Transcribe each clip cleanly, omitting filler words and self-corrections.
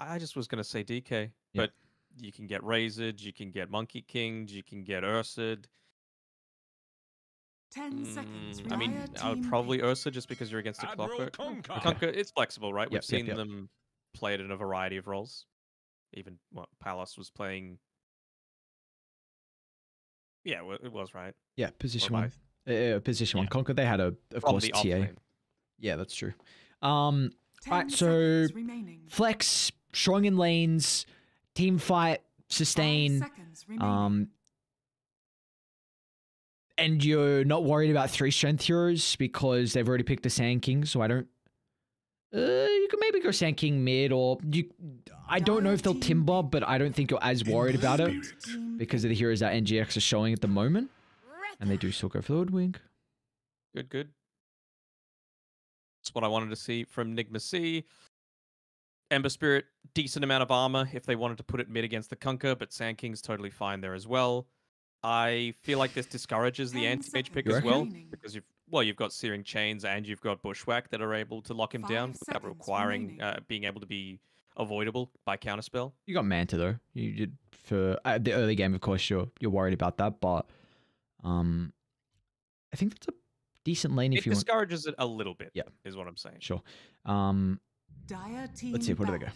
I just was gonna say DK, Yeah. but you can get Razed, you can get Monkey Kinged, you can get Ursid. 10 seconds. I mean, I would probably Ursa just because you're against a Clockwork. Kunkka, it's flexible, right? We've seen them play it in a variety of roles. Even what Palace was playing. Yeah, it was right. Yeah, position one. Position one. Conquer, they had of course, TA. Yeah, that's true. Right, so flex, strong in lanes, team fight, sustain. And you're not worried about 3 strength heroes because they've already picked the Sand King, so I don't... you can maybe go Sand King mid, or... I don't know if they'll Timber, but I don't think you're as worried about it because of the heroes that NGX are showing at the moment. And they do still go for the Woodwink. Good, good. That's what I wanted to see from Nigma.SEA. Ember Spirit, decent amount of armor if they wanted to put it mid against the Kunkka, but Sand King's totally fine there as well. I feel like this discourages the anti-mage pick as well, because you've got Searing Chains and you've got Bushwhack that are able to lock him down without requiring being able to be avoidable by counterspell. You got Manta though. You did for the early game, of course. You're worried about that, but I think that's a decent lane if you want. It discourages it a little bit. Yeah, is what I'm saying. Sure. Let's see. Where do they go?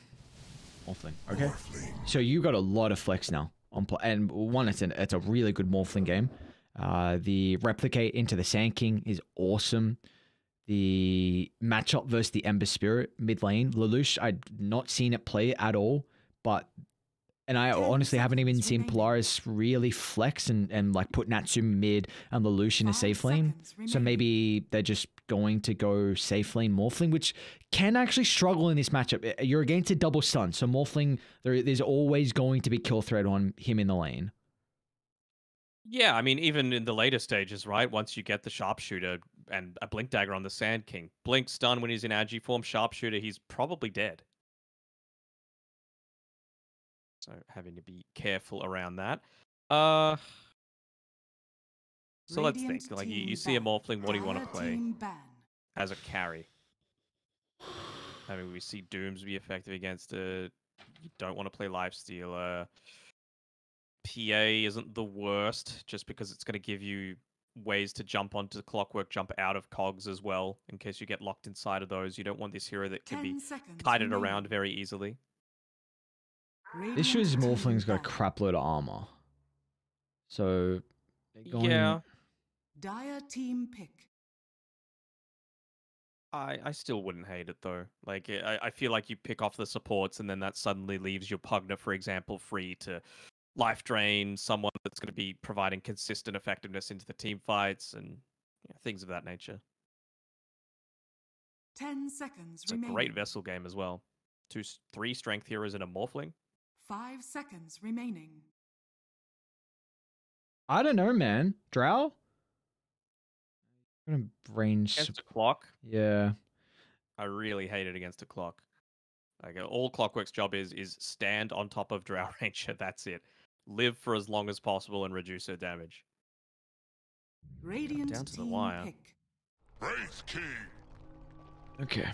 Morphling. Okay. So you got a lot of flex now. And one, it's a really good Morphling game. The Replicate into the Sand King is awesome. The matchup versus the Ember Spirit mid lane, Lelouch, I'd not seen it play at all, and I honestly haven't even seen Polaris really flex and like put Natsu mid and Lelouch in a safe lane. So maybe they're just going to go safe lane Morphling, which can actually struggle in this matchup. You're against a double stun, so Morphling, there's always going to be kill threat on him in the lane. Yeah, I mean, even in the later stages, right? Once you get the Sharpshooter and a Blink Dagger on the Sand King, Blink stun when he's in Agi form, Sharpshooter, he's probably dead. So having to be careful around that. So let's think. Like you see a Morphling, what do you want to play as a carry? I mean, we see Dooms be effective against it. You don't want to play Lifestealer. PA isn't the worst, just because it's going to give you ways to jump onto Clockwork, jump out of cogs as well, in case you get locked inside of those. You don't want this hero that can be kited around very easily. This shows Morphling's got a crap load of armor. So, yeah. Dire team pick. I still wouldn't hate it though. Like I feel like you pick off the supports and then that suddenly leaves your Pugna, for example, free to life drain someone that's going to be providing consistent effectiveness into the team fights and things of that nature. 10 seconds it's remaining. A great vessel game as well. 3 strength heroes in a Morphling. 5 seconds remaining. I don't know, man. Drow? I'm gonna range against a clock. Yeah. I really hate it against a clock. Like all Clockwork's job is stand on top of Drow Ranger. That's it. Live for as long as possible and reduce her damage. Radiant down to the wire. Pick. Wraith King. Okay.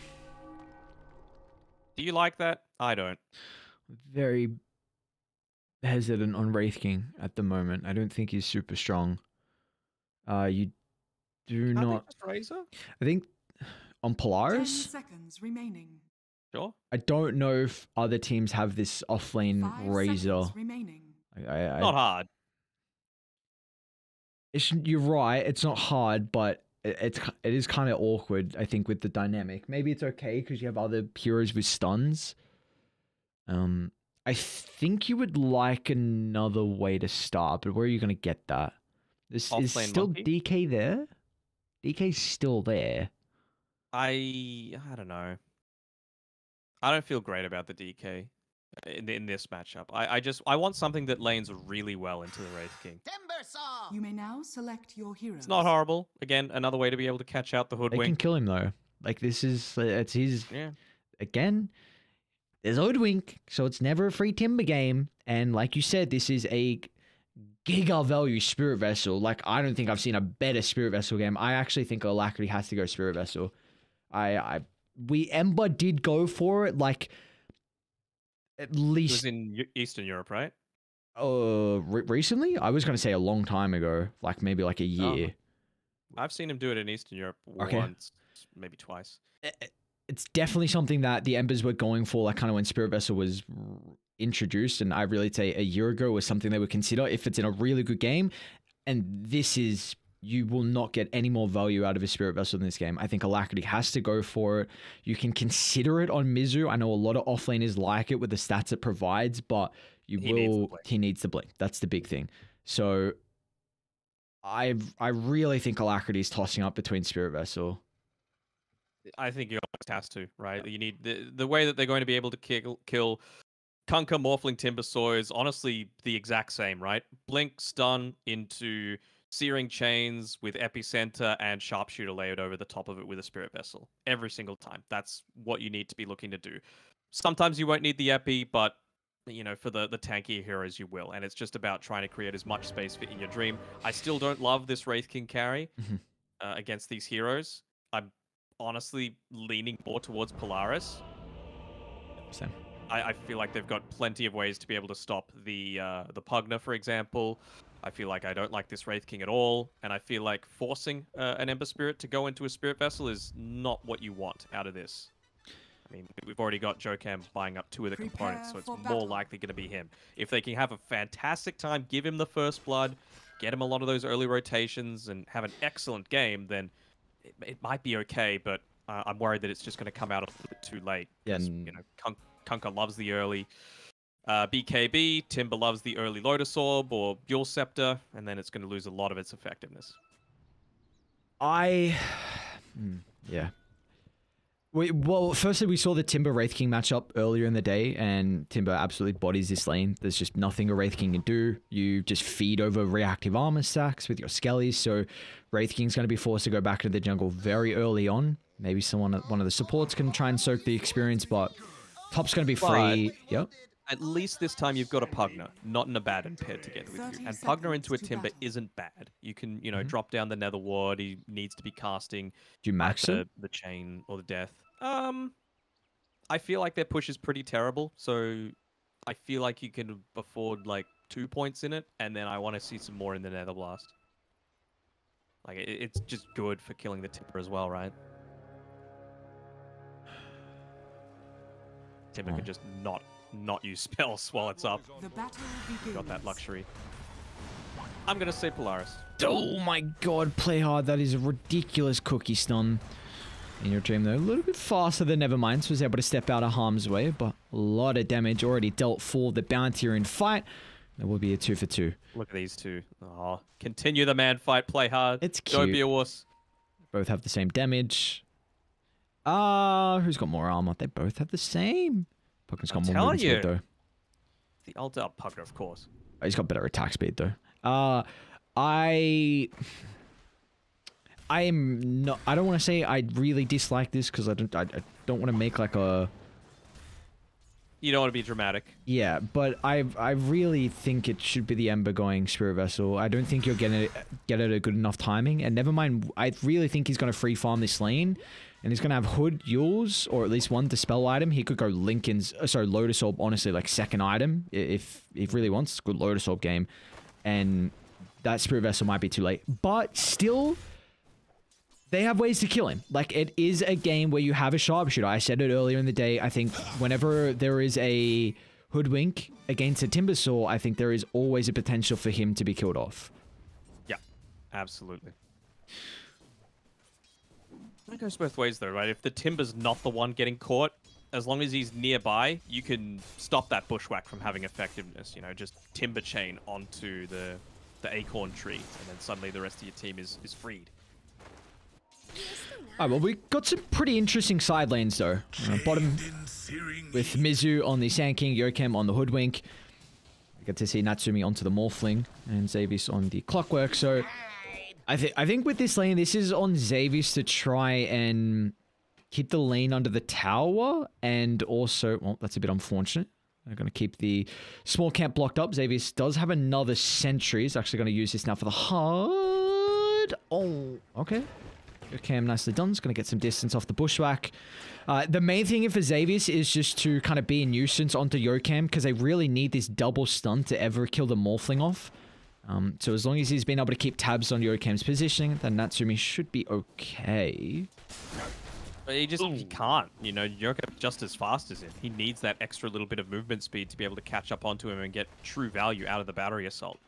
Do you like that? I don't. Very hesitant on Wraith King at the moment. I don't think he's super strong. You do not. Razor? I think on Polaris. 10 seconds remaining. Sure. I don't know if other teams have this offlane Razor. Not hard. You're right. It's not hard, but it is kind of awkward. I think with the dynamic. Maybe it's okay because you have other heroes with stuns. I think you would like another way to start, but where are you going to get that? Is still Monkey? DK there? DK's still there. I don't know. I don't feel great about the DK in this matchup. I want something that lanes really well into the Wraith King. You may now select your hero. It's not horrible. Again, another way to be able to catch out the Hoodwink. They can kill him though. Like this is it's his. Yeah. Again, there's Hoodwink, so it's never a free timber game. And like you said, this is a giga value Spirit Vessel. Like I don't think I've seen a better Spirit Vessel game. I actually think Alacrity has to go Spirit Vessel. Ember did go for it. Like at It least was in Eastern Europe, right? recently. I was going to say a long time ago, like maybe like a year. I've seen him do it in Eastern Europe Okay. once, maybe twice. It's definitely something that the Embers were going for, like kind of when Spirit Vessel was introduced, and I really say a year ago was something they would consider if it's in a really good game. And this is, you will not get any more value out of a Spirit Vessel in this game. I think Alacrity has to go for it. You can consider it on Mizu. I know a lot of offlaners like it with the stats it provides, but he needs the blink. That's the big thing. So I really think Alacrity is tossing up between Spirit Vessel. I think you almost has to, right? You need the way that they're going to be able to kill Kunkka, Morphling, Timbersaw is honestly the exact same, right? Blink, stun into Searing Chains with Epicenter and Sharpshooter layered over the top of it with a Spirit Vessel. Every single time. That's what you need to be looking to do. Sometimes you won't need the Epi, but you know, for the tankier heroes you will. And it's just about trying to create as much space for In Your Dream. I still don't love this Wraith King carry against these heroes. I'm honestly leaning more towards Polaris. Same. I feel like they've got plenty of ways to be able to stop the Pugna, for example. I feel like I don't like this Wraith King at all, and I feel like forcing an Ember Spirit to go into a Spirit Vessel is not what you want out of this. I mean, we've already got Jokam buying up 2 of the components, so it's more likely going to be him. If they can have a fantastic time, give him the first blood, get him a lot of those early rotations, and have an excellent game, then it might be okay, but I'm worried that it's just going to come out a little bit too late. Yeah, you know, Kunkka loves the early BKB, Timber loves the early Lotus Orb or Buell Scepter, and then it's going to lose a lot of its effectiveness. Yeah. Well, firstly, we saw the Timber Wraith King matchup earlier in the day, and Timber absolutely bodies this lane. There's just nothing a Wraith King can do. You just feed over reactive armor stacks with your Skellies, so Wraith King's going to be forced to go back into the jungle very early on. Maybe one of the supports can try and soak the experience, but top's going to be free. Yep. At least this time you've got a Pugna, not an Abaddon paired together with you. And Pugna into a Timber isn't bad. You can, you know, drop down the Nether Ward. He needs to be casting Do you max the Chain or the Death. I feel like their push is pretty terrible, so I feel like you can afford like 2 points in it, and then I want to see some more in the Nether Blast. Like, it's just good for killing the Timber as well, right? Timber can just not use spells while it's up. Got that luxury. I'm gonna say Polaris. Oh my god, play hard. That is a ridiculous cookie stun. In Your Dream, though, a little bit faster than Nevermind, so was able to step out of harm's way, but a lot of damage already dealt for the Bounty in fight. That will be a 2 for 2. Look at these two. Oh, continue the man fight, play hard. It's cute. Don't be a wuss. Both have the same damage. Who's got more armor? They both have the same. Pugna's got more movement speed, though. The Ultra Pugna, of course. Oh, he's got better attack speed, though. I don't want to say I really dislike this because I don't want to make like a... You don't want to be dramatic. Yeah, but I really think it should be the Ember going Spirit Vessel. I don't think you're get it at a good enough timing. And never mind, I really think he's going to free farm this lane. And he's going to have Hood, Yules, or at least one Dispel item. He could go Lotus Orb, honestly, like second item. If he really wants, good Lotus Orb game. And that Spirit Vessel might be too late. But still... They have ways to kill him. Like, it is a game where you have a sharpshooter. I said it earlier in the day. I think whenever there is a Hoodwink against a Timbersaw, I think there is always a potential for him to be killed off. Yeah, absolutely. It goes both ways, though, right? If the Timber's not the one getting caught, as long as he's nearby, you can stop that Bushwhack from having effectiveness. You know, just Timber Chain onto the Acorn Tree, and then suddenly the rest of your team is freed. Alright, well, we got some pretty interesting side lanes, though. Bottom with Mizu on the Sand King, Jokam on the Hoodwink. We get to see Natsumi onto the Morphling, and Xavius on the Clockwork. So, I think with this lane, this is on Xavius to try and keep the lane under the tower, and also, well, that's a bit unfortunate. They're going to keep the small camp blocked up. Xavius does have another sentry. He's actually going to use this now for the hard. Oh, okay. Cam nicely done. It's going to get some distance off the bushwhack. The main thing for Xavius is just to kind of be a nuisance onto Yokam because they really need this double stun to ever kill the Morphling off. So as long as he's been able to keep tabs on Yokam's positioning, then Natsumi should be okay. But he can't, you know, Yokam's just as fast as him. He needs that extra little bit of movement speed to be able to catch up onto him and get true value out of the battery assault.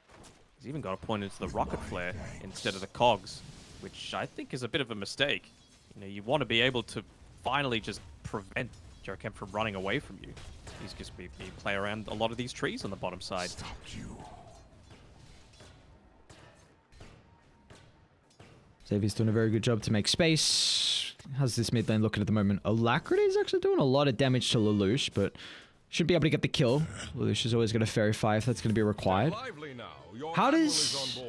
He's even got a point into the rocket flare instead of the cogs, which I think is a bit of a mistake. You know, you want to be able to finally just prevent Yokam from running away from you. He's just be play around a lot of these trees on the bottom side. Xavier's doing a very good job to make space. How's this mid lane looking at the moment? Alacrity is actually doing a lot of damage to Lelouch, but should be able to get the kill. Lelouch is always going to Fairy Fire if that's going to be required. How does...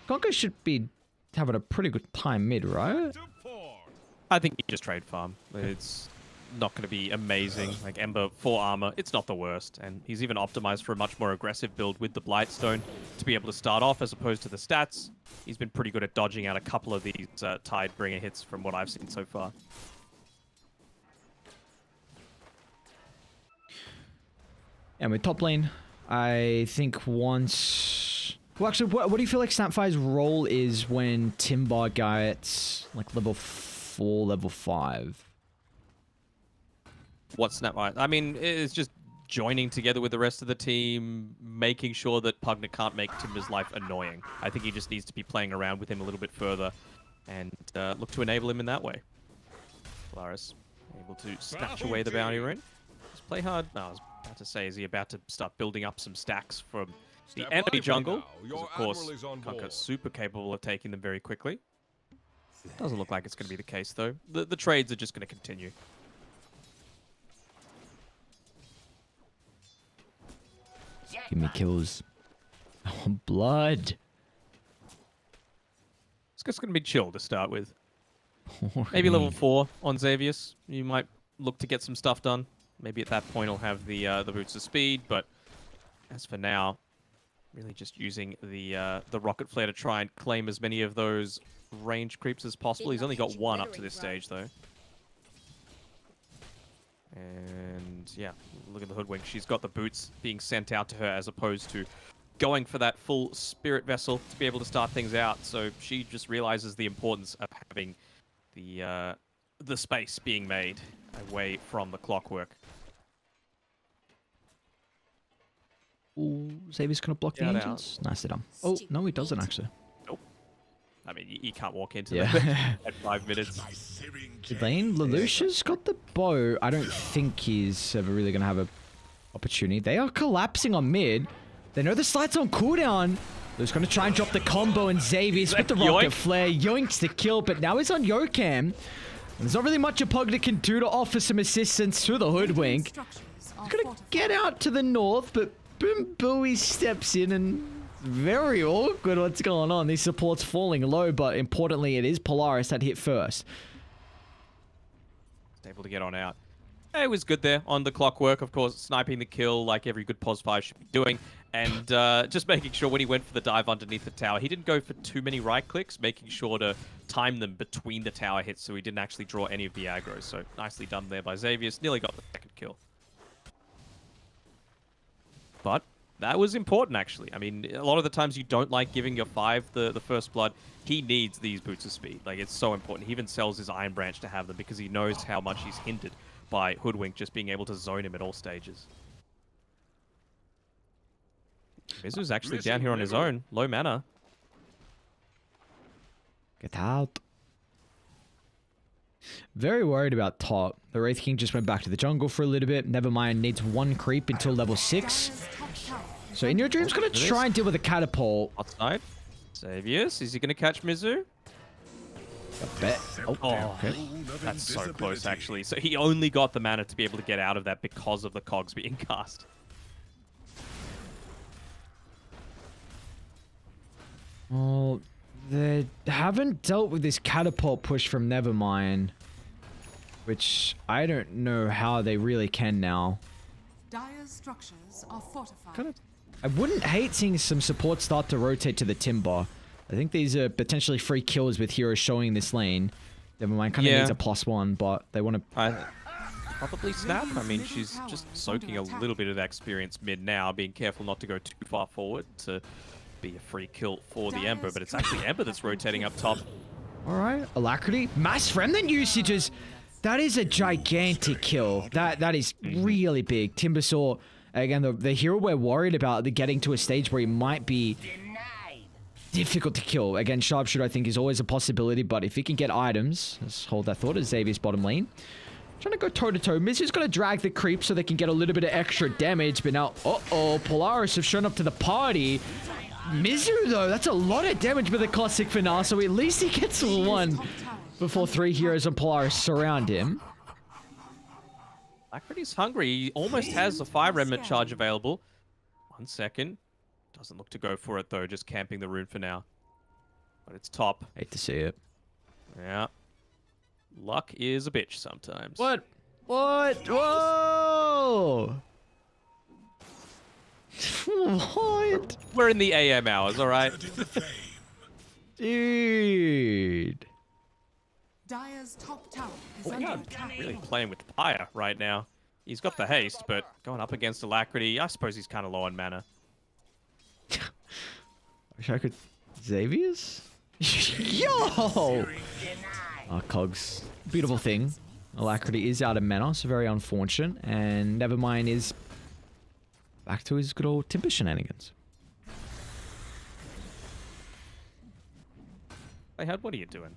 Gonka should be having a pretty good time mid, right? I think you just trade farm. It's not going to be amazing. Like Ember, 4 armor, it's not the worst. And he's even optimized for a much more aggressive build with the Blightstone to be able to start off as opposed to the stats. He's been pretty good at dodging out a couple of these Tidebringer hits from what I've seen so far. And with top lane, I think once... Well, actually, what do you feel like Snapfire's role is when Timber gets like level 4, level 5? What's Snapfire? I mean, it's just joining together with the rest of the team, making sure that Pugna can't make Timber's life annoying. I think he just needs to be playing around with him a little bit further and look to enable him in that way. Polaris able to snatch away the bounty rune. Just play hard. No, I was about to say, is he about to start building up some stacks from the enemy jungle? Because of course, Kunkka's super capable of taking them very quickly. Doesn't look like it's going to be the case, though. The trades are just going to continue. Give me kills. I want blood. It's just going to be chill to start with. Maybe level 4 on Xavius. You might look to get some stuff done. Maybe at that point he'll have the boots of speed, but as for now, really just using the rocket flare to try and claim as many of those range creeps as possible. He's only got 1 up to this stage, though. And yeah, look at the hoodwink. She's got the boots being sent out to her as opposed to going for that full spirit vessel to be able to start things out. So she just realizes the importance of having the space being made away from the clockwork. Ooh, Xavier's gonna block the engines. Nicely done. Oh, no, he doesn't actually. Nope. I mean, you can't walk into that at 5 minutes. Lane, Lelouch's got the bow. I don't think he's ever really gonna have a opportunity. They are collapsing on mid. They know the slight's on cooldown. They're just gonna try and drop the combo, and Xavier's with the rocket flare yoinks the kill, but now he's on Yokam. There's not really much a Pugna can do to offer some assistance to the hoodwink. He's gonna get out to the north, but Boom Bowie steps in and very awkward what's going on. These supports falling low, but importantly, it is Polaris that hit first. Able to get on out. It was good there on the clockwork, of course, sniping the kill like every good POS 5 should be doing, and just making sure when he went for the dive underneath the tower, he didn't go for too many right clicks, making sure to time them between the tower hits so he didn't actually draw any of the aggro. So nicely done there by Xavius. Nearly got the second kill. But that was important, actually. I mean, a lot of the times you don't like giving your 5 the first blood. He needs these boots of speed. Like, it's so important. He even sells his Iron Branch to have them because he knows how much he's hindered by Hoodwink just being able to zone him at all stages. Mizu's actually down here on his own. Low mana. Get out. Very worried about top. The Wraith King just went back to the jungle for a little bit. Nevermind needs 1 creep until level 6. So In Your Dream's going to try and deal with a catapult. Outside. Xavius, is he going to catch Mizu? I bet. Oh, okay. That's so close, actually. So he only got the mana to be able to get out of that because of the cogs being cast. Well, they haven't dealt with this catapult push from Nevermind, which I don't know how they really can now. Dire's structures are fortified. I wouldn't hate seeing some support start to rotate to the Timber. I think these are potentially free kills with heroes showing this lane. Nevermind kind of needs a +1, but they want to... Probably Snap. I mean, she's just soaking a little bit of that experience mid now, being careful not to go too far forward to be a free kill for the Ember, but it's actually Ember that's rotating up top. All right, Alacrity. Mass Remnant usages. That is a gigantic kill. That is really big. Timbersaw, again, the hero we're worried about, the getting to a stage where he might be difficult to kill. Again, Sharpshooter I think is always a possibility, but if he can get items, let's hold that thought as Xavier's bottom lane. Trying to go toe-to-toe. Mizu's going to drag the creep so they can get a little bit of extra damage, but now, Polaris have shown up to the party. Mizu, though, that's a lot of damage with the classic finale, so at least he gets one before 3 heroes on Polaris surround him. Alacrity's hungry. He almost has a Fire Remnant charge available. 1 second. Doesn't look to go for it, though, just camping the rune for now. But it's top. Hate to see it. Yeah. Luck is a bitch sometimes. What? Whoa! What? We're in the AM hours, all right? Dude. Dire's top tower is under attack. Really playing with fire right now. He's got the haste, but going up against Alacrity, I suppose he's kind of low on mana. Wish I could... Xavier's? Yo! Cogs. Beautiful thing. Alacrity is out of mana, so very unfortunate. And Nevermind is back to his good old Timber shenanigans. Hey, Had, what are you doing?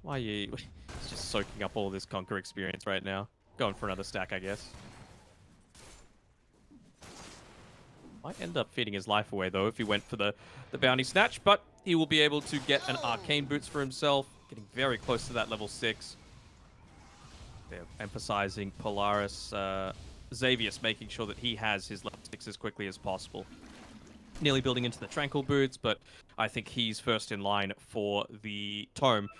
Why are you... He's just soaking up all this Conquer experience right now. Going for another stack, I guess. Might end up feeding his life away, though, if he went for the bounty snatch, but he will be able to get an Arcane Boots for himself, getting very close to that level 6. They're emphasizing Polaris, Xavier's making sure that he has his level 6 as quickly as possible. Nearly building into the Tranquil Boots, but I think he's first in line for the Tome.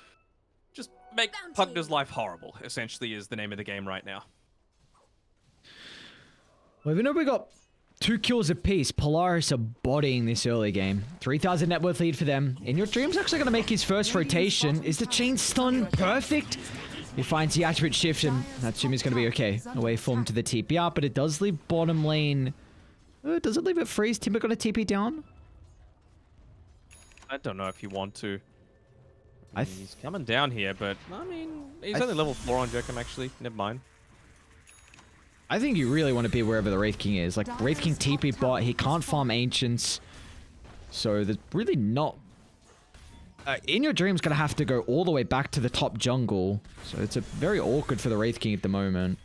Just make Pugner's life horrible, essentially, is the name of the game right now. Well, even though we got 2 kills apiece, Polaris are bodying this early game. 3,000 net worth lead for them. In Your Dream's actually going to make his first rotation. Is the chain stun perfect? He finds the attribute shift, and Natsumi's going to be okay. Away form to the TP out, but it does leave bottom lane. Does it leave it freeze? Timber going to TP down? I don't know if you want to. He's coming down here, but I mean, he's only level 4 on Jokum, actually. Never mind. I think you really want to be wherever the Wraith King is. Like, Wraith King TP bot, he can't farm Ancients. So there's really not... In Your Dream's going to have to go all the way back to the top jungle. So it's very awkward for the Wraith King at the moment.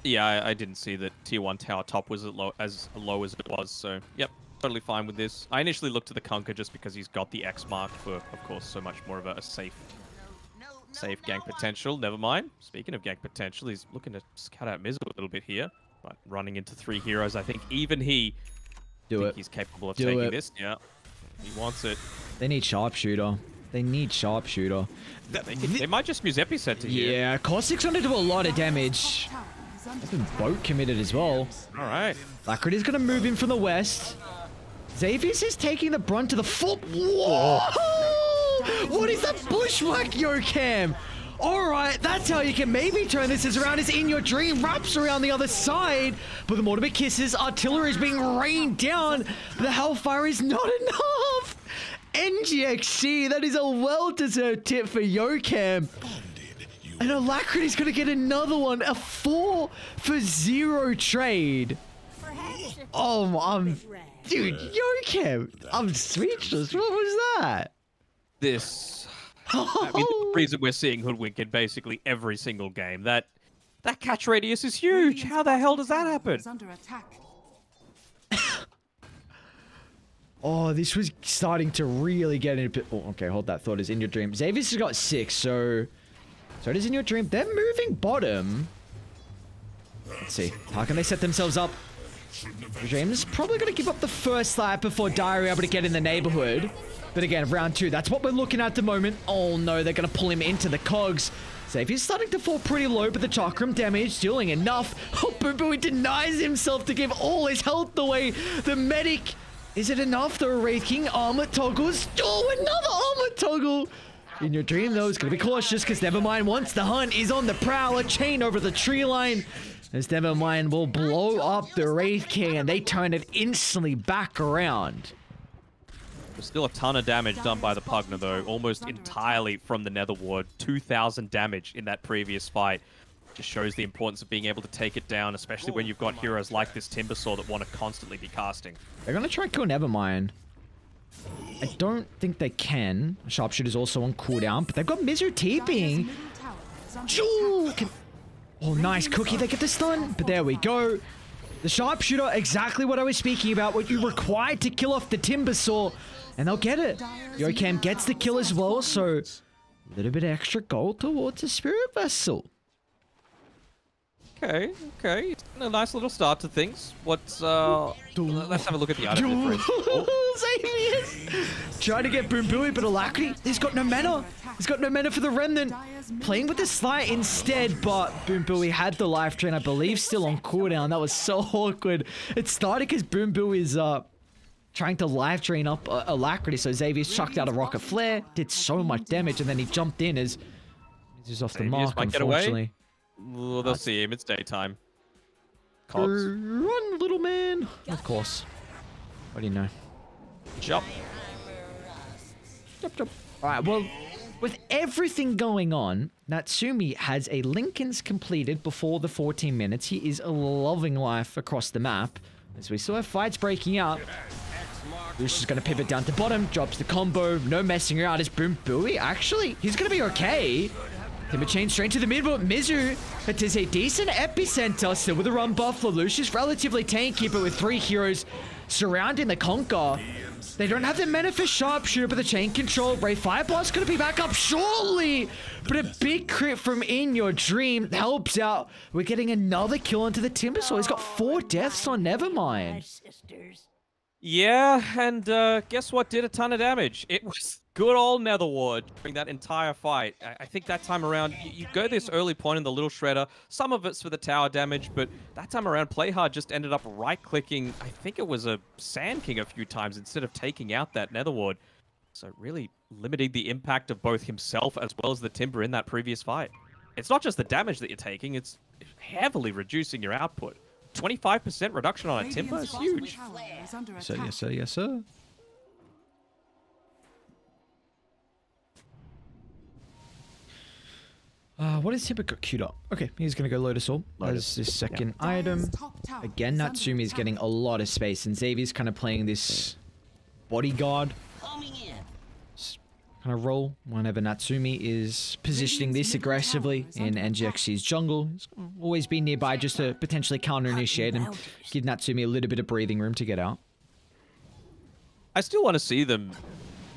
Yeah, I didn't see that tier 1 tower top was as low as it was, so yep, totally fine with this. I initially looked at the Conquer just because he's got the X mark for, of course, so much more of a safe gank potential. Never mind. Speaking of gank potential, he's looking to scout out Mizu a little bit here, but running into 3 heroes, I think even he's capable of taking this. Yeah, he wants it. They need Sharpshooter. They need Sharpshooter. They might just use Epicenter here. Yeah, Caustic's going to do a lot of damage. They've been boat committed as well. All right. Alacrity's going to move in from the west. Xavier's is taking the brunt to the foot. Whoa! What is that bushwhack, Yokam? All right, that's how you can maybe turn this around. Is In Your Dream wraps around the other side, but the Mortimer Kisses, artillery is being rained down. The Hellfire is not enough. NGX.SEA, that is a well-deserved tip for Yokam. And Alacrity's going to get another one, a 4-for-0 trade. Dude, Yokam, I'm speechless. What was that? I mean, the reason we're seeing Hoodwink in basically every single game, that catch radius is huge. How the hell does that happen? Oh, this was starting to really get into... Oh, okay, hold that thought. Is In Your Dream. Xavier's has got 6, so it is In Your Dream. They're moving bottom. Let's see. How can they set themselves up? Dream's probably going to give up the first slap before Dire are able to get in the neighborhood. But again, round 2, that's what we're looking at the moment. Oh no, they're going to pull him into the cogs. Xavier's starting to fall pretty low, but the Chakram damage dealing enough. Oh, Boo Boo, he denies himself to give all his health away. The medic Is it enough? The Wraith King armor toggles. Oh, another armor toggle. In your dream, though, it's going to be cautious because Nevermind once the hunt is on the prowl. A chain over the tree line. As Nevermind will blow up the Wraith King and they turn it instantly back around. There's still a ton of damage done by the Pugner, though. Almost entirely from the Nether Ward. 2,000 damage in that previous fight. Just shows the importance of being able to take it down, especially when you've got heroes like this Timbersaw that want to constantly be casting. They're going to try kill Nevermind. I don't think they can. Sharpshooter's also on cooldown, but they've got Mizu TPing. Oh, nice cookie. They get the stun, but there we go. The Sharpshooter, exactly what I was speaking about, what you required to kill off the Timbersaw, and they'll get it. Yokem gets the kill as well, so a little bit of extra gold towards the Spirit Vessel. Okay. A nice little start to things. Let's have a look at the item difference. Xavius! Trying to get Boom Booey, but Alacrity, he's got no mana. He's got no mana for the Remnant. Playing with the Slight instead, but Boom Booey had the life drain, I believe, still on cooldown. That was so awkward. It started because Boom Booey is trying to life drain up Alacrity, so Xavius chucked out a Rocket Flare, did so much damage, and then he jumped in as he's off the mark, unfortunately. Well, they'll see him. It's daytime. Cogs. Run, little man. Of course. What do you know? Jump. Jump. Alright, well, with everything going on, Natsumi has a Lincoln's completed before the 14 minutes. He is loving life across the map. As we still have fights breaking out. Lucius is going to pivot down to bottom. Drops the combo. No messing around. Is Boom Booey? Actually, he's going to be okay. Timber chain straight to the mid, but Mizu, it is a decent epicenter, still with a run buff. Lucius relatively tanky, but with 3 heroes surrounding the Conquer. They don't have the mana for Sharpshooter, but the chain control. Ray Fireblast gonna be back up shortly, but a big crit from In Your Dream helps out. We're getting another kill into the Timbersaw. He's got 4 deaths on Nevermind. Yeah, and guess what did a ton of damage? It was good old Nether Ward during that entire fight. I think that time around, you go this early point in the Little Shredder. Some of it's for the tower damage, but that time around, Playhard just ended up right-clicking, I think it was a Sand King a few times instead of taking out that Nether Ward. So really limiting the impact of both himself as well as the Timber in that previous fight. It's not just the damage that you're taking, it's heavily reducing your output. 25% reduction on a Timber is huge. Yes, sir. What is Timber got queued up? Okay, he's gonna go Lotus Orb as his second item. Again, Natsumi is getting a lot of space, and Xavier's kind of playing this bodyguard kind of role whenever Natsumi is positioning this aggressively in NGX.SEA's jungle. He's always been nearby just to potentially counter-initiate and give Natsumi a little bit of breathing room to get out. I still want to see them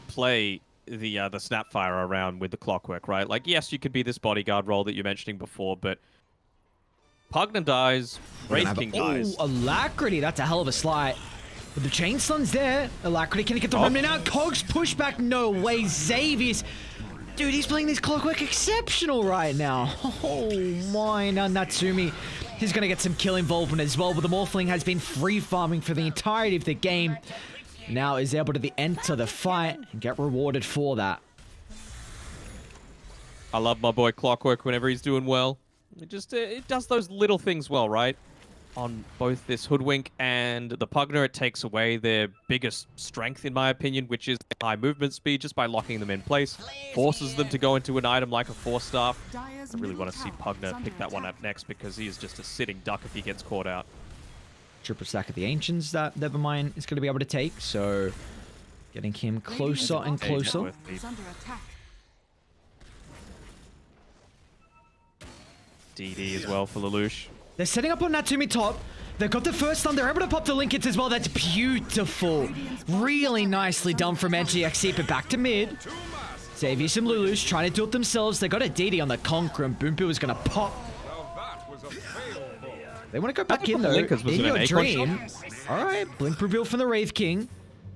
play the Snapfire around with the Clockwork, right? Like, yes, you could be this bodyguard role that you're mentioning before, but Pugner dies, Wraith King dies. Oh, Alacrity, that's a hell of a slide. But the chain stun's there. Alacrity, can he get the remnant out? Cogs pushback, no way. Xavius, dude, he's playing this Clockwork exceptional right now. Oh my, now Natsumi, he's gonna get some kill involvement as well, but the Morphling has been free farming for the entirety of the game. Now is able to enter the fight and get rewarded for that. I love my boy Clockwork whenever he's doing well. It does those little things well, right? On both this Hoodwink and the Pugner, it takes away their biggest strength, in my opinion, which is high movement speed, just by locking them in place. Forces them to go into an item like a Force Staff. I really want to see Pugner pick that one up next, because he is just a sitting duck if he gets caught out. Triple stack of the Ancients that Nevermind is going to be able to take, so getting him closer and closer. DD as well for Lelouch. They're setting up on Natsumi top. They've got the first stun. They're able to pop the Linkets as well. That's beautiful. Really nicely done from NGX.SEA, but back to mid. Xavius and Lelouch trying to do it themselves. They got a DD on the Conqueror, and Boom Boo is going to pop. They want to go back in though. In Your Dream. Alright, Blink reveal from the Wraith King.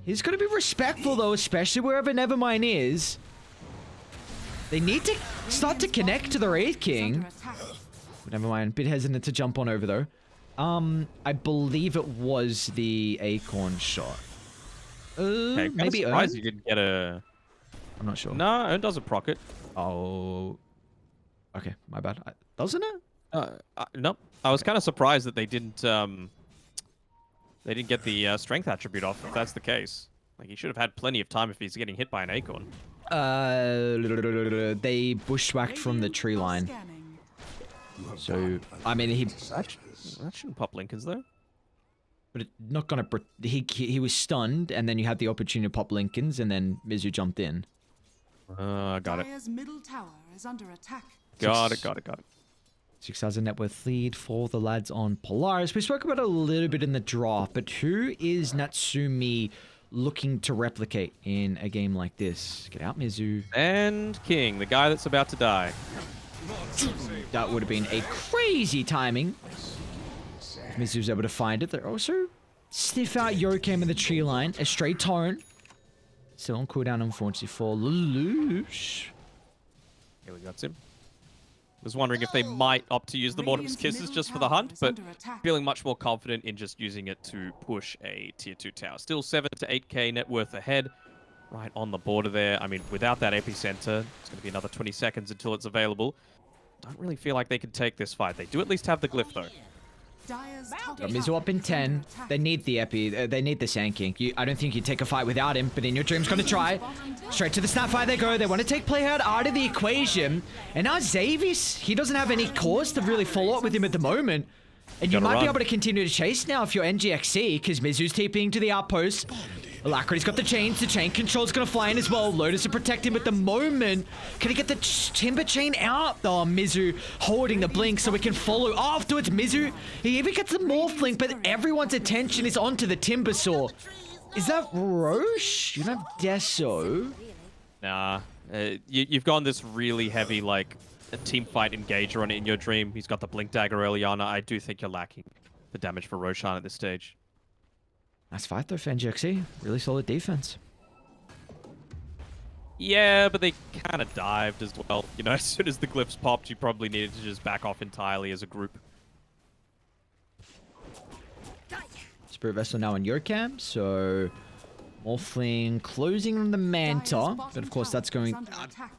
He's going to be respectful though, especially wherever Nevermind is. They need to start to connect to the Wraith King. But Nevermind, bit hesitant to jump on over though. I believe it was the Acorn shot. Okay, maybe surprised Earn? you didn't get a... I'm not sure. No, Earn doesn't proc it. Oh. Okay, my bad. Doesn't it? Nope. I was kind of surprised that they didn't get the strength attribute off, if that's the case. Like, he should have had plenty of time if he's getting hit by an acorn. They bushwhacked from the tree line. So, I mean, That shouldn't pop Lincolns, though. but not gonna. He was stunned, and then you had the opportunity to pop Lincolns, and then Mizu jumped in. Got it. Dire's middle tower is under attack. Got it. 6,000 net worth lead for the lads on Polaris. We spoke about it a little bit in the draft, but who is Natsumi looking to replicate in a game like this? Get out, Mizu. And King, the guy that's about to die. That would have been a crazy timing. Mizu's able to find it. They're also sniff out Yokem in the tree line. A straight torrent. Still on cooldown, unfortunately, for Lelouch. Here we got him. Was wondering if they might opt to use the Mortem's Kisses just for the hunt, but feeling much more confident in just using it to push a tier 2 tower. Still 7 to 8k net worth ahead, right on the border there. I mean, without that epicenter, it's going to be another 20 seconds until it's available. Don't really feel like they can take this fight. They do at least have the glyph, though. Got Mizu up in 10. They need the epi. They need the Sand King. I don't think you'd take a fight without him, but in your dream's going to try. Straight to the snapfire they go. They want to take Playhard out of the equation. And now Xavius, he doesn't have any cause to really follow up with him at the moment. And you might be able to continue to chase now if you're NGX.SEA, because Mizu's TPing to the outpost. Alacrity's got the chains. The chain control's going to fly in as well. Lotus to protect him at the moment. Can he get the timber chain out? Oh, Mizu holding the blink so we can follow afterwards. Mizu, he even gets the morph link, but everyone's attention is onto the timber saw. Is that Roche? You don't have Deso. Nah. You've gone this really heavy, like, a team fight engager on it in your dream. He's got the blink dagger early on. I do think you're lacking the damage for Roshan at this stage. Nice fight though for NGX.SEA. Really solid defense. Yeah, but they kind of dived as well. You know, as soon as the glyphs popped, you probably needed to just back off entirely as a group. Spirit Vessel now on Yokem, so Morphling closing on the Manta, but of course that's going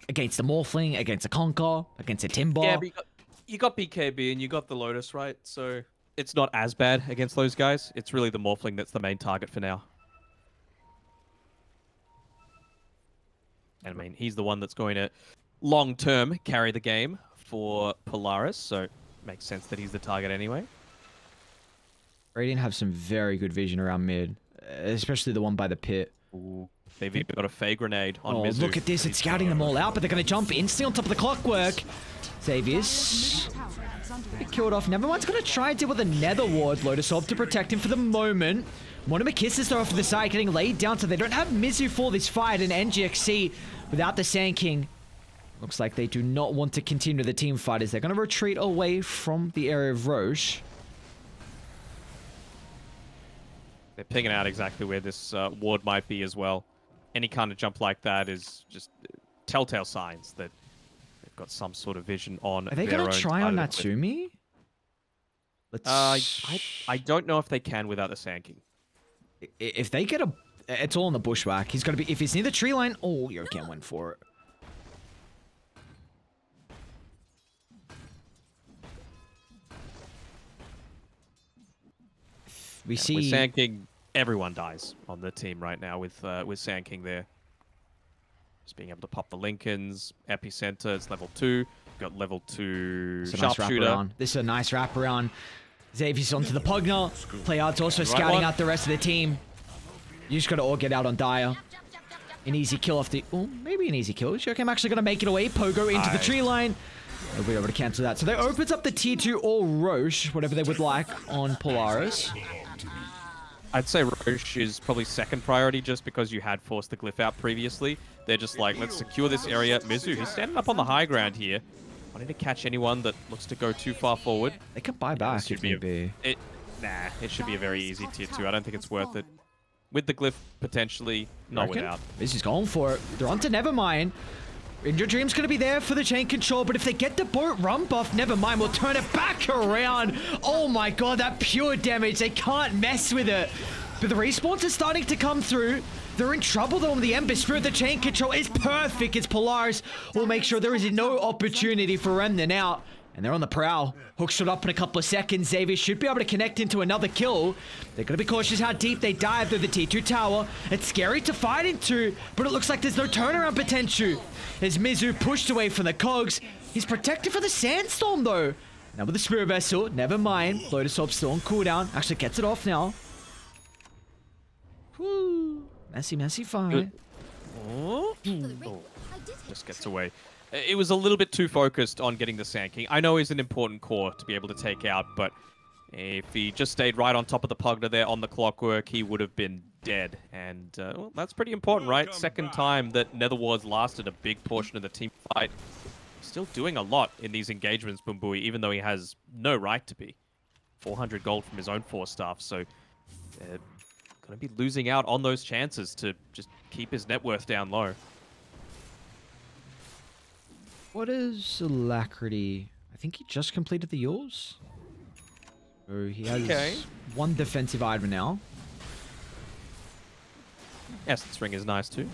against the Morphling, against the Conquer, against the Timber. Yeah, but you got BKB and you got the Lotus, right? So it's not as bad against those guys. It's really the Morphling that's the main target for now. And I mean, he's the one that's going to long-term carry the game for Polaris, so it makes sense that he's the target anyway. Radiant have some very good vision around mid, especially the one by the pit. Ooh, they've even got a Fey grenade on Mizu. Look at this, it's scouting them all out, but they're going to jump instantly on top of the clockwork. Xavius killed off. Nevermind's going to try and deal with a Nether Ward. Lotus Orb to protect him for the moment. Mortimer kisses though off the side, getting laid down, so they don't have Mizu for this fight, and NGX.SEA without the Sand King. Looks like they do not want to continue the team fight as they're going to retreat away from the area of Roche. They're picking out exactly where this ward might be as well. Any kind of jump like that is just telltale signs that they've got some sort of vision on. Are they going to try on Natsumi? I don't know if they can without the Sand King. If they get a... It's all on the bushwhack. He's got to be... If he's near the tree line... Oh, Yokem went for it. With Sand King, everyone dies on the team right now with Sand King there. Just being able to pop the Lincolns, Epicenter, it's level 2. Got level 2 Sharpshooter. This is a nice wraparound. Xavier's onto the Pugner. Playard's also scouting out the rest of the team. You just got to all get out on Dire. An easy kill off the... Oh, maybe an easy kill. Yokem actually going to make it away. Pogo into the tree line. They'll be able to cancel that. So that opens up the tier 2 or Roche, whatever they would like on Polaris. I'd say Roche is probably second priority just because you had forced the glyph out previously. They're just like, let's secure this area. Mizu, he's standing up on the high ground here. Wanting to catch anyone that looks to go too far forward. They can buy back if need be. It should be a very easy tier 2. I don't think it's worth it. With the glyph, potentially, not without. Mizu's going for it. They're on to Nevermind. In Your Dream's going to be there for the chain control, but if they get the boat run buff, Nevermind will turn it back around. Oh my god, that pure damage. They can't mess with it. But the respawns are starting to come through. They're in trouble though on the Ember Spirit. The chain control is perfect. It's Polaris will make sure there is no opportunity for Remnant out. And they're on the prowl. Hook shot up in a couple of seconds. Xavier should be able to connect into another kill. They're going to be cautious how deep they dive through the T2 tower. It's scary to fight into, but it looks like there's no turnaround potential. As Mizu pushed away from the cogs. He's protected for the Sandstorm though. Now with the Spirit Vessel, never mind. Lotus Orb still on cooldown. Actually gets it off now. Woo. Messy fight. Oh. Just gets away. It was a little bit too focused on getting the Sand King. I know he's an important core to be able to take out, but if he just stayed right on top of the Pugna there on the clockwork, he would have been dead. And well, that's pretty important, right? Second time that Nether Wars lasted a big portion of the team fight. Still doing a lot in these engagements, Bumbui, even though he has no right to be. 400 gold from his own 4 staff, so going to be losing out on those chances to just keep his net worth down low. What is Alacrity? I think he just completed the yours. So he has one defensive item now. Essence Ring is nice too.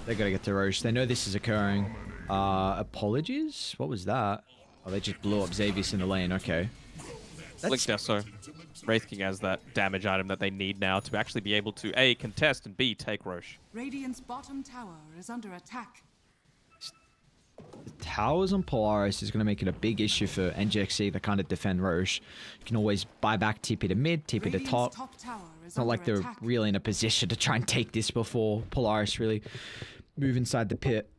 They gotta get to Roche. They know this is occurring. Apologies? What was that? Oh, they just blew up Xavius in the lane. Okay. Link Deso. Wraith King has that damage item that they need now to actually be able to A, contest, and B, take Roche. Radiant's bottom tower is under attack. The towers on Polaris is going to make it a big issue for NGX.SEA that kind of defend Roche. You can always buy back TP to mid, TP to top. It's not like they're really in a position to try and take this before Polaris really move inside the pit.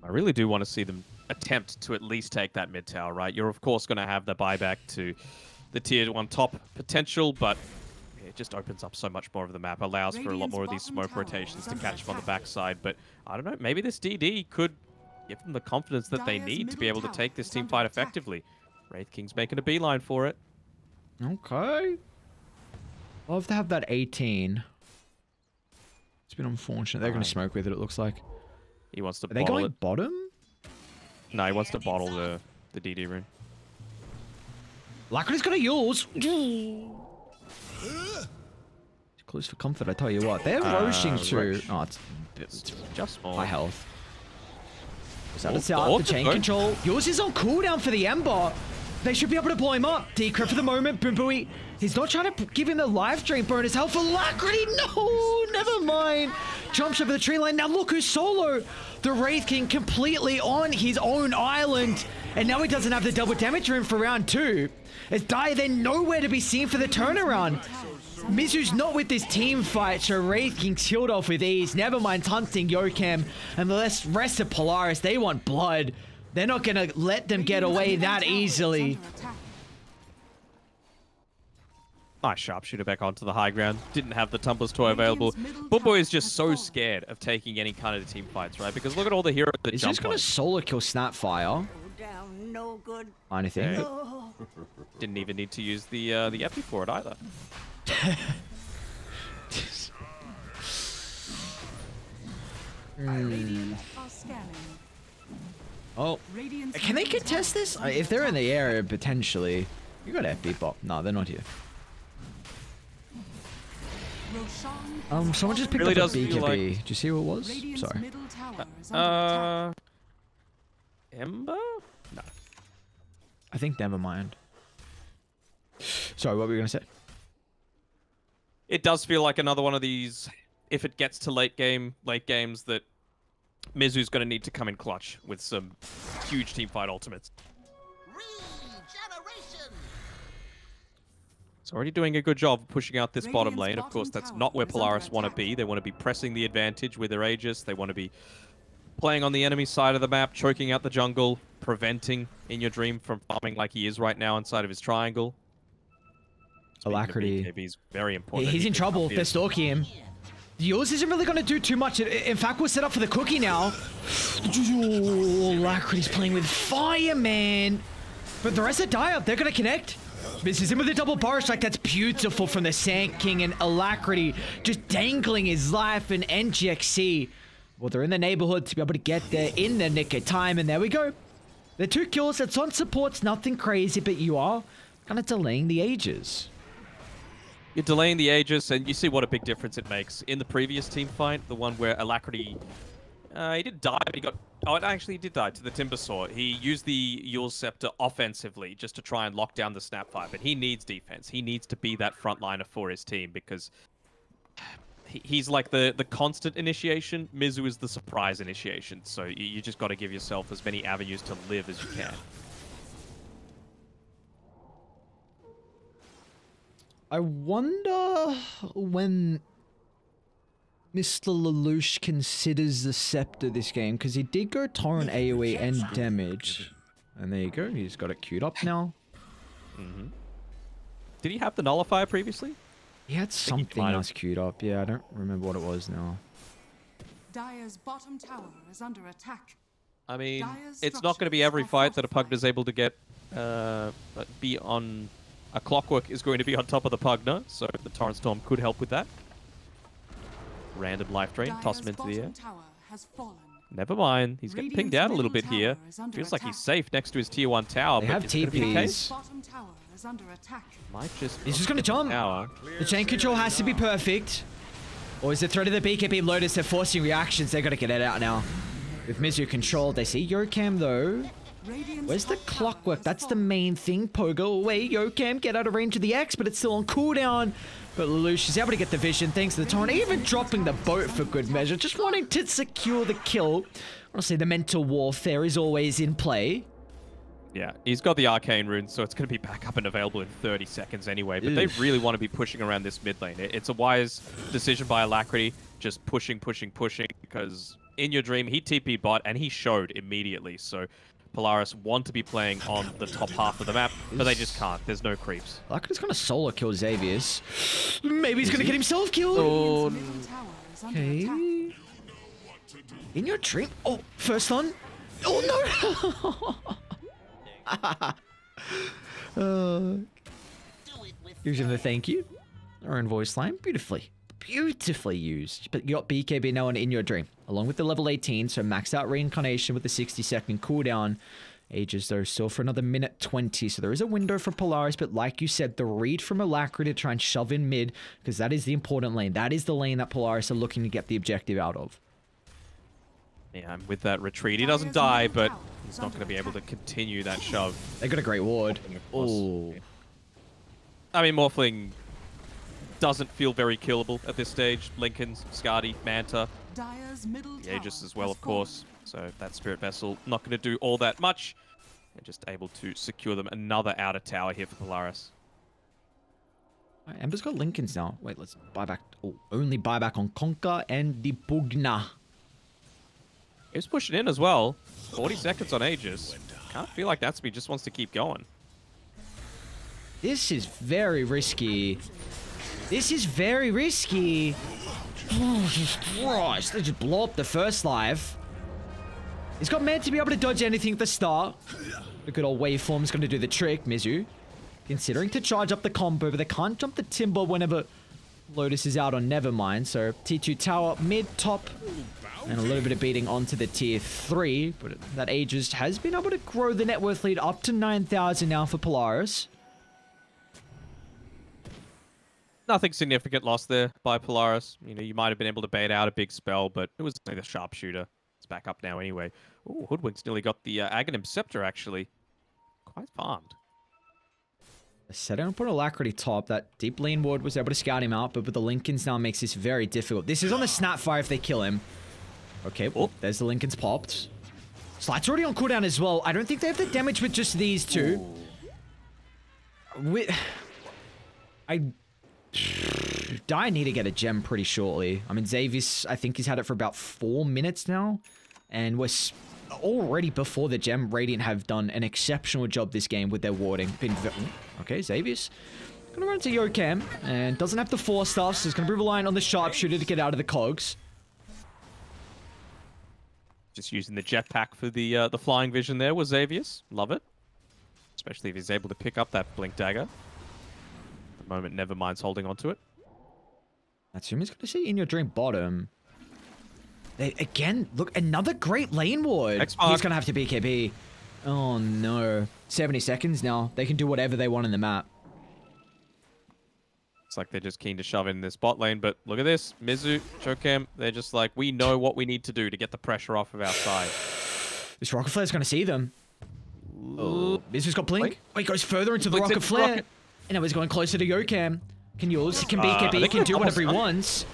I really do want to see them attempt to at least take that mid tower, right? You're of course going to have the buyback to the tier 1 top potential, but it just opens up so much more of the map, allows for a lot more of these smoke rotations to catch them on the backside. But I don't know, maybe this DD could give them the confidence that they need to be able to take this team fight effectively. Wraith King's making a beeline for it. Okay. Love to have that 18. It's been unfortunate. They're going to smoke with it, it looks like. He wants to Are they going bottom? No, he wants to bottle the DD rune. Lacrity's got a yours. Close for comfort, I tell you what. They're roaching through. Oh, it's just high health. The chain control. Yours is on cooldown for the Ember. They should be able to blow him up. Decrypt for the moment. Bumbui. He's not trying to give him the live drain bonus health for Alacrity. No, never mind. Jumps over the tree line. Now look who's solo. The Wraith King completely on his own island. And now he doesn't have the double damage room for round 2. As Dire then nowhere to be seen for the turnaround. Mizu's not with this team fight, so Wraith King's killed off with ease. Never mind hunting Yokem and the rest of Polaris. They want blood. They're not going to let them get away that easily. Nice sharpshooter back onto the high ground. Didn't have the Tumbler's Toy available. Boy is just so scared of taking any kind of team fights, right? Because look at all the heroes that He's jump just going to solo kill Snapfire. No good. Anything. Yeah. Didn't even need to use the epi for it either. Oh, can they contest this? If they're in the area, potentially. You got FB bot. No, they're not here. Someone just picked up a BKB. Like... Did you see who it was? Sorry. Ember? No. I think never mind. Sorry, what were you going to say? It does feel like another one of these, if it gets to late games, that Mizu's going to need to come in clutch with some huge teamfight ultimates. It's already doing a good job of pushing out this bottom lane. Of course, that's not where Polaris want to be. They want to be pressing the advantage with their Aegis. They want to be playing on the enemy side of the map, choking out the jungle, preventing In Your Dream from farming like he is right now inside of his triangle. Alacrity. He's very important. He's in trouble. They're stalking him. Yours isn't really going to do too much. In fact, we're set up for the cookie now. Alacrity's playing with fire, man. But the rest of Dire, they're going to connect. This is him with a double bar strike. That's beautiful from the Sand King, and Alacrity just dangling his life in NGX.SEA. Well, they're in the neighborhood to be able to get there in the nick of time, and there we go. The 2 kills. It's on supports, nothing crazy, but you are kind of delaying the ages. You're delaying the Aegis, and you see what a big difference it makes. In the previous team fight, the one where Alacrity, he didn't die, but he got... Oh, actually, he did die to the Timber Saw. He used the Eul's Scepter offensively just to try and lock down the Snapfire, but he needs defense. He needs to be that frontliner for his team because he's like the constant initiation. Mizu is the surprise initiation, so you just got to give yourself as many avenues to live as you can. I wonder when Mr. Lelouch considers the Scepter this game, because he did go Torrent AoE and damage. And there you go, he's got it queued up now. Mm-hmm. Did he have the Nullifier previously? He had something else queued up. Yeah, I don't remember what it was now. Dire's bottom tower is under attack. I mean, it's not going to be every fight that a Pugna is able to get, be on... A Clockwork is going to be on top of the Pugna, so the Torrent Storm could help with that. Random life drain, toss him into the air. Never mind, he's getting pinged out a little bit here. Feels like he's safe next to his tier 1 tower. They have TPs. Might just... He's just going to jump. The chain control has to be perfect. Or is the threat of the BKB Lotus? They're forcing reactions. They're going to get it out now. With Mizu controlled, they see Yokam though. Where's the Clockwork? That's the main thing. Pogo away. Yokam, get out of range of the X, but it's still on cooldown. But Lelouch is able to get the vision thanks to the Torrent, even dropping the boat for good measure. Just wanting to secure the kill. Honestly, the mental warfare is always in play. Yeah, he's got the Arcane Rune, so it's going to be back up and available in 30 seconds anyway. But they really want to be pushing around this mid lane. It's a wise decision by Alacrity, just pushing, because in your dream, he TP bot, and he showed immediately. So Polaris want to be playing on the top half of the map, but they just can't. There's no creeps. Alacrity's going to solo kill Xavius. Maybe he's going to get himself killed. Oh, okay. In your dream? Oh, first on. Oh, no. Using the thank you. Our own voice line. Beautifully used. But you got BKB now in your dream, along with the level 18, so maxed out reincarnation with the 60-second cooldown. Ages though still for another minute 20, so there is a window for Polaris, but like you said, the read from Alacrity to try and shove in mid, because that is the important lane. That is the lane that Polaris are looking to get the objective out of. Yeah, and with that retreat, he doesn't die, but he's not going to be able to continue that shove. They got a great ward. Oh. I mean, Morphling doesn't feel very killable at this stage. Linken's, Skadi, Manta, the Aegis as well, of course. So that Spirit Vessel not going to do all that much. They're just able to secure them another outer tower here for Polaris. Ember's got Linken's now. Wait, let's buy back. Oh, only buy back on Conquer and the Pugna. He's pushing in as well. 40 seconds on Aegis. Can't feel like Natsumi just wants to keep going. This is very risky. This is very risky. Oh, Jesus Christ. They just blow up the first life. He's got meant to be able to dodge anything at the start. The good old waveform's going to do the trick. Mizu considering to charge up the combo, but they can't jump the Timber whenever Lotus is out on Nevermind. So T2 tower, mid, top, and a little bit of beating onto the tier 3. But that Aegis has been able to grow the net worth lead up to 9,000 now for Polaris. Nothing significant lost there by Polaris. You know, you might have been able to bait out a big spell, but it was like a sharpshooter. It's back up now anyway. Ooh, Hoodwink's nearly got the Aghanim Scepter, actually. Quite farmed. Setting up on Alacrity top, that deep lane ward was able to scout him out, but with the Linken's now makes this very difficult. This is on the Snapfire if they kill him. Okay, well, there's the Linken's popped. Slight's already on cooldown as well. I don't think they have the damage with just these two. I need to get a gem pretty shortly. I mean, Xavius, I think he's had it for about 4 minutes now. And we're already before the gem. Radiant have done an exceptional job this game with their warding. Okay, Xavius. Gonna run to Yokam. And doesn't have the 4 stuff, so he's gonna be relying on the sharpshooter to get out of the cogs. Just using the jetpack for the flying vision there was Xavius. Love it. Especially if he's able to pick up that Blink Dagger. At the moment, Nevermind's holding onto it. Natsumi's going to see in your dream bottom. They, again, look, another great lane ward. He's going to have to BKB. Oh, no. 70 seconds now. They can do whatever they want in the map. Looks like they're just keen to shove in this bot lane, but look at this. Mizu, Chocam, they're just like, we know what we need to do to get the pressure off of our side. This Rocket Flare's going to see them. Oh, Mizu's got Blink. Oh, he goes further into the Rocket Flare. And now he's going closer to Yokam. Can yours? He can BKB. He can do whatever he wants.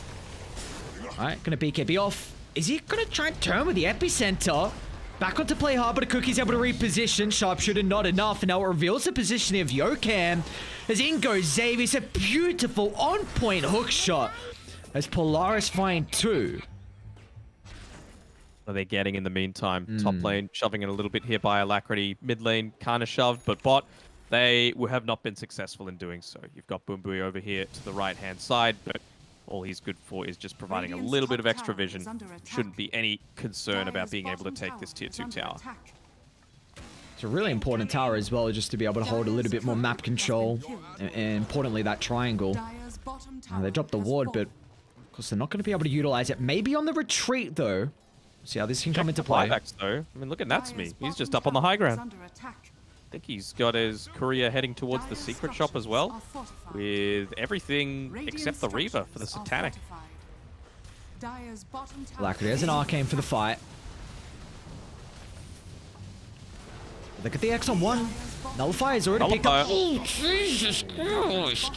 Alright, gonna BKB off. Is he gonna try and turn with the Epicenter? Back onto play hard, but Cookie's able to reposition. Sharpshooter not enough. And now it reveals the positioning of Yokam. As in goes Xavier. It's a beautiful on-point hook shot. As Polaris find 2. What are they getting in the meantime? Top lane shoving it a little bit here by Alacrity. Mid lane kind of shoved, but bot, they have not been successful in doing so. You've got Boombui over here to the right-hand side, but all he's good for is just providing a little bit of extra vision. Shouldn't be any concern about being able to take this tier 2 tower. It's a really important tower as well, just to be able to hold a little bit more map control. And importantly, that triangle. They dropped the ward, but of course they're not going to be able to utilize it. Maybe on the retreat, though. See how this can come into play. Buybacks, though. I mean, look at Natsumi. He's just up on the high ground. I think he's got his courier heading towards the secret shop as well, with everything except the Reaver for the Satanic. Alacrity has an arcane for the fight. Look at the X on 1. Nullifier's already picked up. Oh, Jesus Christ.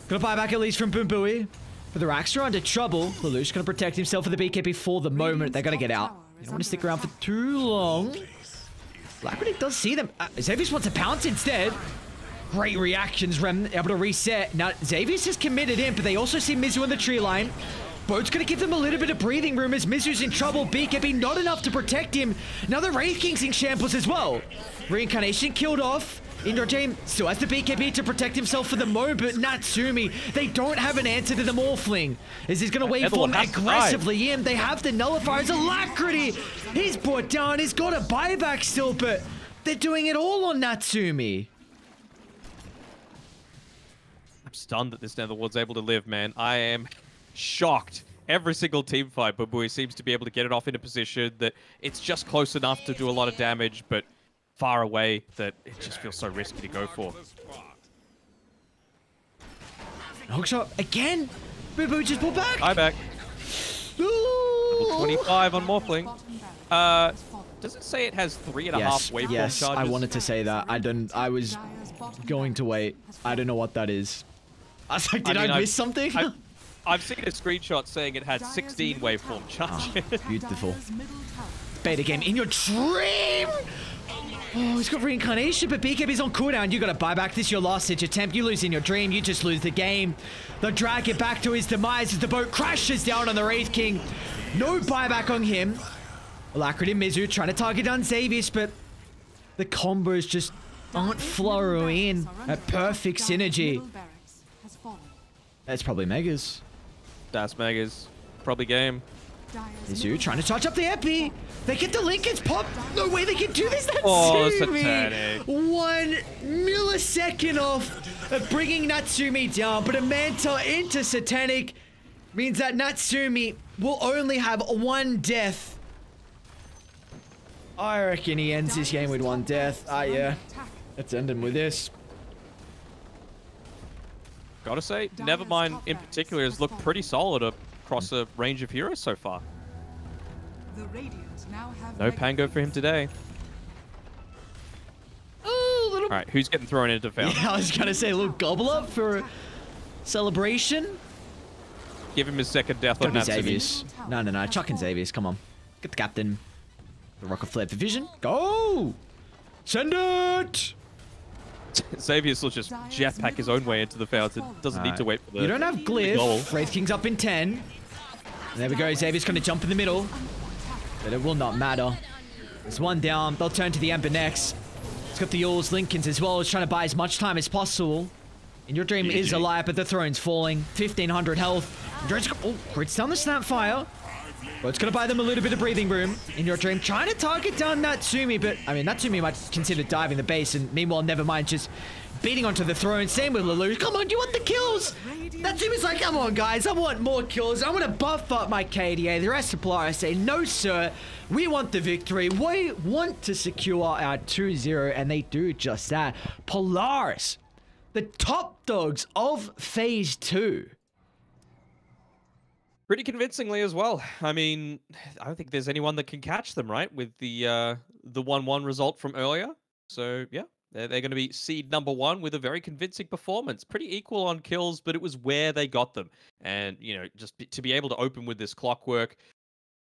Gonna buy back at least from Boombui. But the Rax are under trouble. Lelouch gonna protect himself for the BKB for the moment. They're gonna get out. You don't want to stick around for too long. Alacrity does see them. Xavius wants to pounce instead. Great reactions, Rem, able to reset. Now, Xavius is committed in, but they also see Mizu in the tree line. Boat's going to give them a little bit of breathing room as Mizu's in trouble. BKB not enough to protect him. Now the Wraith King's in shambles as well. Reincarnation killed off. Indoor Jame still has the BKB to protect himself for the moment, but Natsumi, they don't have an answer to the Morphling. As he's going to wait for him aggressively in. They have the nullifiers. Alacrity, he's brought down. He's got a buyback still, but they're doing it all on Natsumi. I'm stunned that this Netherward's able to live, man. I am shocked. Every single team fight, Boombui seems to be able to get it off in a position that it's just close enough to do a lot of damage, but far away that it just feels so risky to go for. Hookshot again. Boombui just pulled back. Hi back. Level 25 on Morphling. Does it say it has 3.5 waveform charges? Yes, I wanted to say that. I was going to wait. I don't know what that is. I was like, did I miss something? I've seen a screenshot saying it had 16 waveform charges. Oh, beautiful. Beta game in your dream. Oh, he's got reincarnation, but BKB's on cooldown. You gotta buy back. This is your last ditch attempt. You lose in your dream, you just lose the game. They'll drag it back to his demise as the boat crashes down on the Wraith King. No buyback on him. Alacrity Mizu trying to target down Xavius, but the combos just aren't flowing in at perfect synergy. That's probably Megas. That's Megas. Probably game. Mizu trying to charge up the Epi. They get the Lincoln's pop. No way they can do this. Natsumi. Oh, Satanic. 1 millisecond off of bringing Natsumi down. But a Manta into Satanic means that Natsumi will only have 1 death. I reckon he ends this game with 1 death. Yeah. Let's end him with this. Gotta say, Nevermind in particular has looked pretty solid across a range of heroes so far. No Pango for him today. Alright, who's getting thrown into fountain? Yeah, I was gonna say a little gobble up for celebration. Give him his second death on Xavius. No. Chuck and Xavius, come on. Get the captain. The Rocket Flare Division. Go! Send it! Xavius will just jetpack his own way into the fountain. Doesn't need to wait for the... You don't have Glyph. Wraith King's up in 10. And there we go. Xavier's going to jump in the middle. But it will not matter. There's 1 down. They'll turn to the Ember next. It's got the Yules, Lincolns as well. It's trying to buy as much time as possible. And your dream is alive, but the throne's falling. 1,500 health. Oh, crits down the Snapfire. But it's going to buy them a little bit of breathing room. In your dream, trying to target down Natsumi, but, I mean, Natsumi might consider diving the base, and meanwhile, Nevermind just beating onto the throne. Same with Lelouch. Come on, you want the kills? Natsumi's like, come on, guys, I want more kills. I want to buff up my KDA. The rest of Polaris say, no, sir. We want the victory. We want to secure our 2-0, and they do just that. Polaris The top dogs of Phase 2. Pretty convincingly as well. I mean, I don't think there's anyone that can catch them, right? With the 1-1 result from earlier. So yeah, they're going to be seed number 1 with a very convincing performance. Pretty equal on kills, but it was where they got them. And just to be able to open with this clockwork,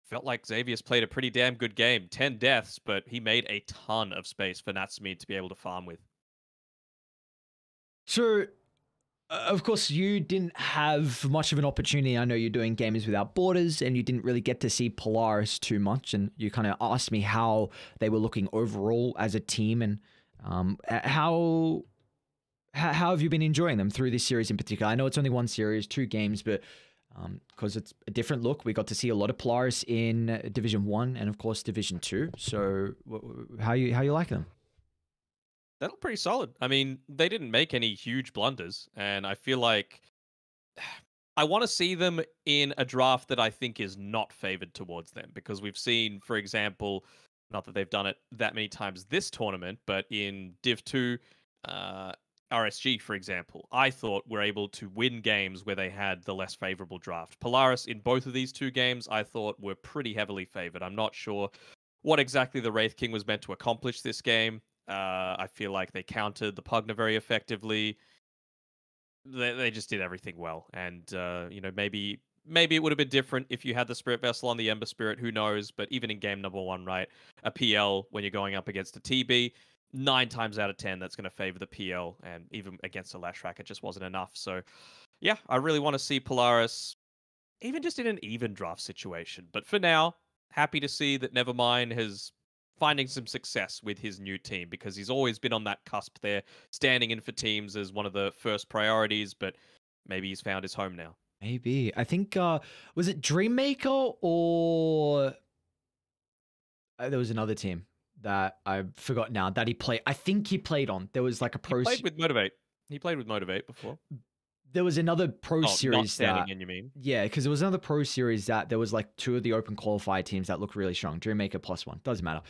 felt like Xavier's played a pretty damn good game. 10 deaths, but he made a ton of space for Natsumid to be able to farm with. So, of course, you didn't have much of an opportunity. I know you're doing Gamers Without Borders, and you didn't really get to see Polaris too much. And you kind of asked me how they were looking overall as a team, and how have you been enjoying them through this series in particular? I know it's only one series, 2 games, but because it's a different look, we got to see a lot of Polaris in Division 1 and, of course, Division 2. So, how you like them? They look pretty solid. I mean, they didn't make any huge blunders, and I feel like I want to see them in a draft that I think is not favored towards them, because we've seen, for example, not that they've done it that many times this tournament, but in Div 2, RSG, for example, I thought were able to win games where they had the less favorable draft. Polaris, in both of these 2 games, I thought were pretty heavily favored. I'm not sure what exactly the Wraith King was meant to accomplish this game. I feel like they countered the Pugna very effectively. They just did everything well. And, maybe it would have been different if you had the Spirit Vessel on the Ember Spirit. Who knows? But even in game number 1, right, a PL, when you're going up against a TB, 9 times out of 10, that's going to favor the PL. And even against a Lashrak, it just wasn't enough. So, yeah, I really want to see Polaris, even just in an even draft situation. But for now, happy to see that Nevermind has finding some success with his new team, because he's always been on that cusp there, standing in for teams as one of the first priorities, but maybe he's found his home now. Maybe. I think, was it Dreammaker or there was another team that I forgot now that he played. I think he played on. There was like a pro. He played with Motivate. He played with Motivate before. There was another pro series not standing in, you mean? Yeah, because there was another pro series that there was like 2 of the open qualified teams that looked really strong. Dreammaker +1. Doesn't matter.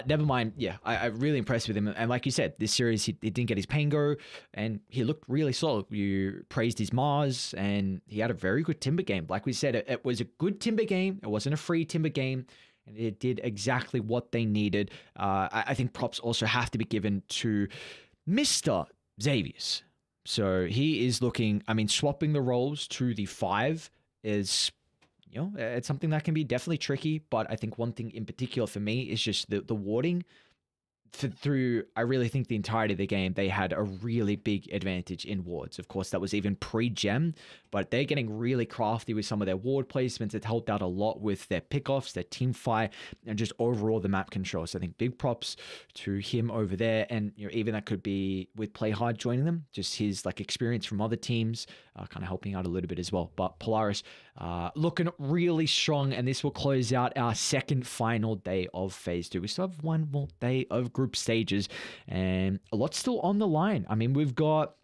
Never mind. Yeah, I'm really impressed with him. And like you said, this series, he didn't get his pain go, and he looked really solid. You praised his Mars, and he had a very good Timber game. Like we said, it was a good Timber game. It wasn't a free Timber game, and it did exactly what they needed. I think props also have to be given to Mr. Xavius. So he is looking, I mean, swapping the roles to the 5 is, it's something that can be definitely tricky. But I think one thing in particular for me is just the warding. Through, I really think the entirety of the game, they had a really big advantage in wards. Of course, that was even pre-gem, but they're getting really crafty with some of their ward placements. It helped out a lot with their pickoffs, their team fight, and just overall the map control. So I think big props to him over there. And even that could be with Play Hard joining them, just his like experience from other teams, kind of helping out a little bit as well. But Polaris looking really strong, and this will close out our second final day of Phase 2. We still have one more day of group stages, and a lot still on the line. I mean, we've got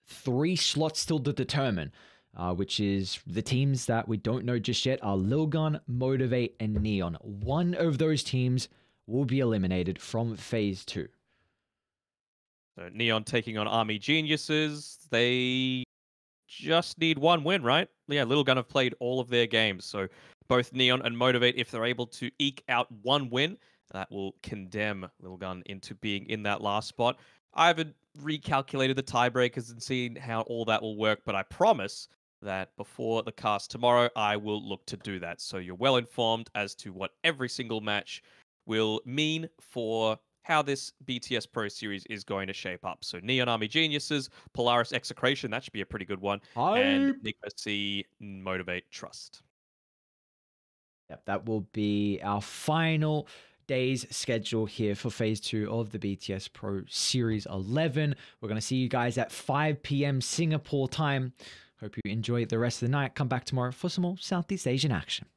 3 slots still to determine, which is the teams that we don't know just yet are Lilgun, Motivate, and Neon. One of those teams will be eliminated from Phase 2. So Neon taking on Army Geniuses. They just need 1 win, right? Yeah, Lilgun have played all of their games, so both Neon and Motivate, if they're able to eke out 1 win, that will condemn Lilgun into being in that last spot. I haven't recalculated the tiebreakers and seen how all that will work, but I promise that before the cast tomorrow, I will look to do that. So you're well informed as to what every single match will mean for how this BTS Pro Series is going to shape up. So Neon Army Geniuses, Polaris Execration, that should be a pretty good one. And Nigma.SEA Motivate Trust. Yep, that will be our final day's schedule here for Phase 2 of the BTS Pro Series 11. We're going to see you guys at 5 p.m. Singapore time. Hope you enjoy the rest of the night. Come back tomorrow for some more Southeast Asian action.